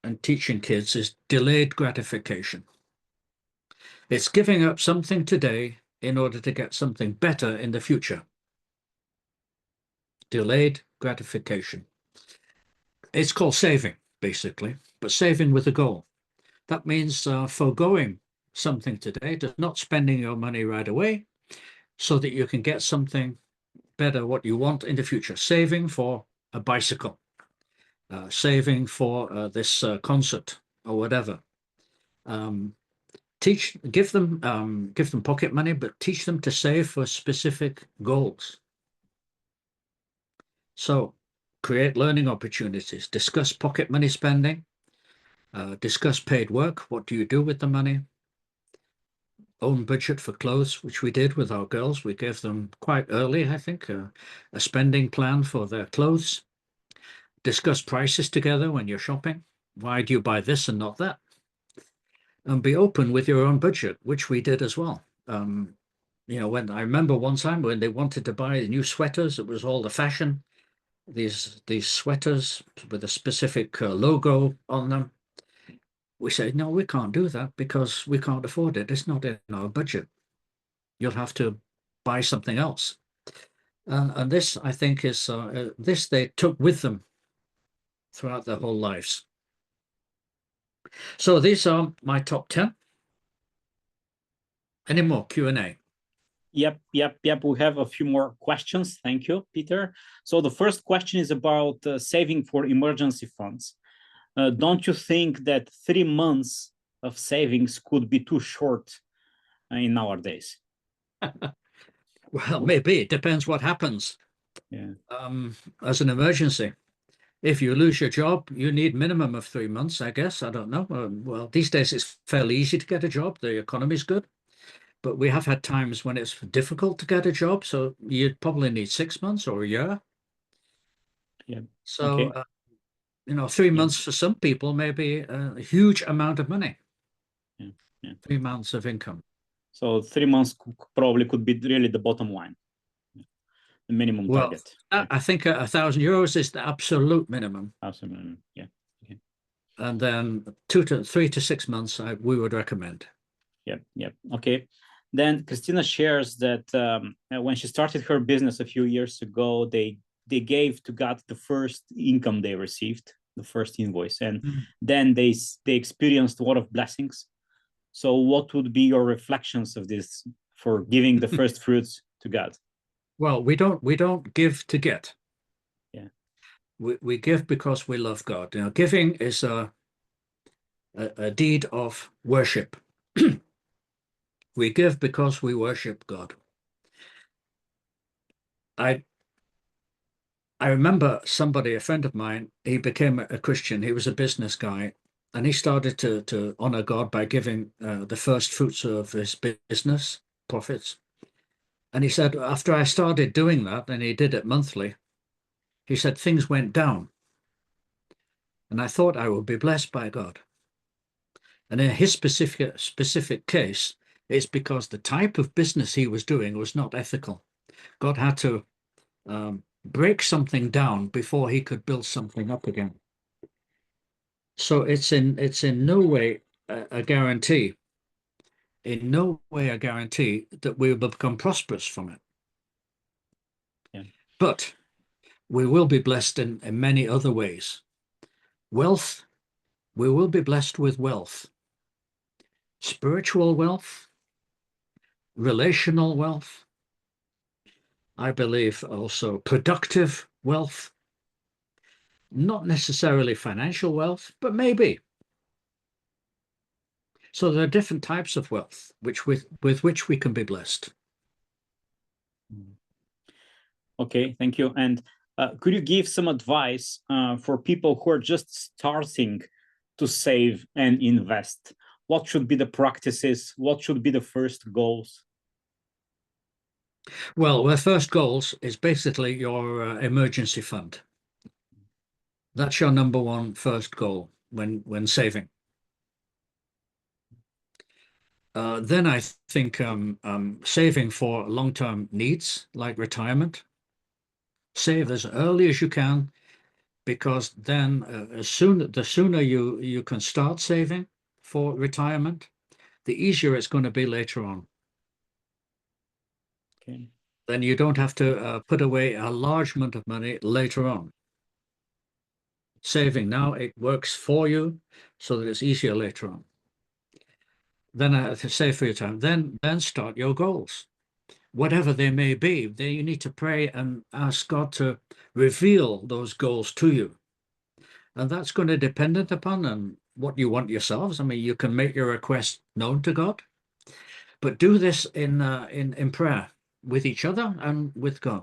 in teaching kids is delayed gratification. It's giving up something today in order to get something better in the future. Delayed gratification. It's called saving, basically, but saving with a goal. That means foregoing something today, just not spending your money right away, so that you can get something better, what you want in the future. Saving for a bicycle, saving for this concert or whatever. Give them pocket money, but teach them to save for specific goals. So create learning opportunities, discuss pocket money spending, discuss paid work. What do you do with the money? Own budget for clothes, which we did with our girls. We gave them quite early, I think, a spending plan for their clothes. Discuss prices together when you're shopping. Why do you buy this and not that? And be open with your own budget, which we did as well. When I remember one time when they wanted to buy new sweaters, it was all the fashion. These sweaters with a specific logo on them. We said, no, we can't do that because we can't afford it. It's not in our budget. You'll have to buy something else. And this, I think, is this they took with them throughout their whole lives. So these are my top 10. Any more Q&A? Yep. We have a few more questions. Thank you, Peter. So the first question is about saving for emergency funds. Don't you think that 3 months of savings could be too short in nowadays? Well, maybe. It depends what happens. Yeah. As an emergency. If you lose your job, you need minimum of 3 months, I guess. I don't know. Well, these days it's fairly easy to get a job. The economy's good. But we have had times when it's difficult to get a job. So you'd probably need 6 months or a year. Yeah. So, Okay. 3 months for some people may be a huge amount of money. Yeah. 3 months of income. So 3 months probably could be really the bottom line, the minimum target. I think €1,000 is the absolute minimum. Absolutely. Yeah. Okay. And then 3 to 6 months, we would recommend. Yeah. Okay. Then Christina shares that when she started her business a few years ago, they gave to God the first income they received, the first invoice, and then they experienced a lot of blessings. So what would be your reflections of this for giving the first fruits to God? Well, we don't give to get. Yeah. We give because we love God. Giving is a deed of worship. We give because we worship God. I remember somebody, a friend of mine, he became a Christian. He was a business guy, and he started to honor God by giving the first fruits of his business profits. And he said, after I started doing that, and he did it monthly, he said, things went down. And I thought I would be blessed by God. And in his specific case, it's because the type of business he was doing was not ethical. God had to break something down before he could build something up again. So it's in no way a guarantee, in no way a guarantee that we will become prosperous from it. Yeah. But we will be blessed in many other ways. Wealth, we will be blessed with wealth. Spiritual wealth, relational wealth, I believe also productive wealth, not necessarily financial wealth, but maybe. So there are different types of wealth with which we can be blessed. Okay, thank you. And could you give some advice for people who are just starting to save and invest? What should be the practices? What should be the first goals? Well, the first goals is basically your emergency fund. That's your number one first goal when saving. Then I think saving for long-term needs like retirement. Save as early as you can, because then the sooner you can start saving for retirement, the easier it's going to be later on. Okay. Then you don't have to put away a large amount of money later on. Saving now, it works for you so that it's easier later on. Then I have to save for your time. Then start your goals, whatever they may be. Then you need to pray and ask God to reveal those goals to you. And that's going to depend upon what you want yourselves. I mean, you can make your request known to God, but do this in prayer with each other and with God.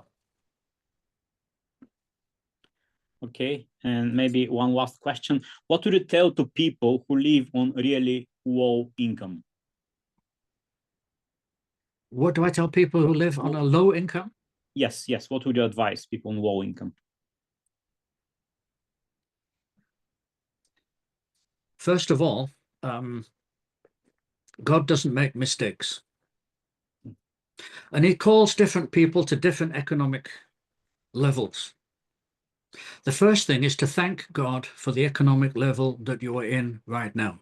Okay, and maybe one last question. What would you tell to people who live on really low income? What do I tell people who live on a low income? Yes. What would you advise people on low income? First of all, God doesn't make mistakes. And he calls different people to different economic levels. The first thing is to thank God for the economic level that you are in right now.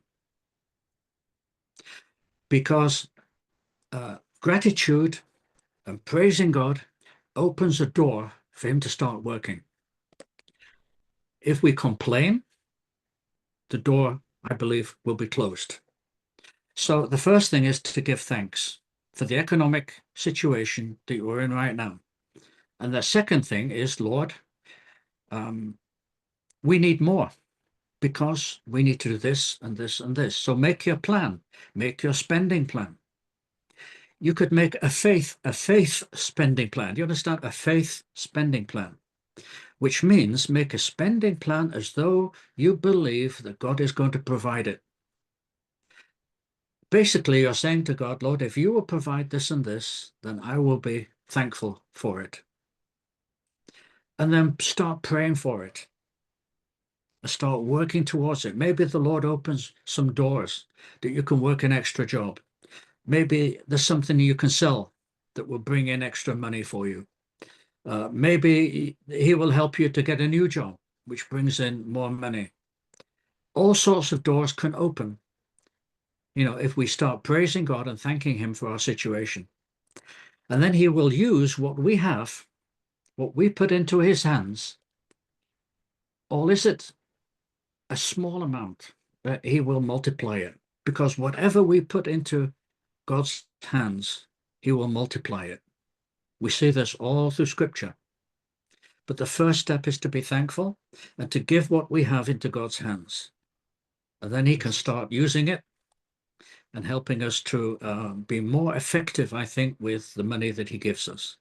Because gratitude and praising God opens a door for him to start working. If we complain, the door I believe, will be closed. So the first thing is to give thanks for the economic situation that you're in right now. And the second thing is, Lord, we need more because we need to do this and this and this. So make your plan, make your spending plan. You could make a faith spending plan. Do you understand? A faith spending plan, which means make a spending plan as though you believe that God is going to provide it. Basically, you're saying to God, Lord, if you will provide this and this, then I will be thankful for it. And then start praying for it. Start working towards it. Maybe the Lord opens some doors that you can work an extra job. Maybe there's something you can sell that will bring in extra money for you. Maybe he will help you to get a new job, which brings in more money. All sorts of doors can open, if we start praising God and thanking him for our situation. And then he will use what we have, what we put into his hands, or is it a small amount, he will multiply it. Because whatever we put into God's hands, he will multiply it. We see this all through Scripture. But the first step is to be thankful and to give what we have into God's hands. And then he can start using it and helping us to be more effective, I think, with the money that he gives us.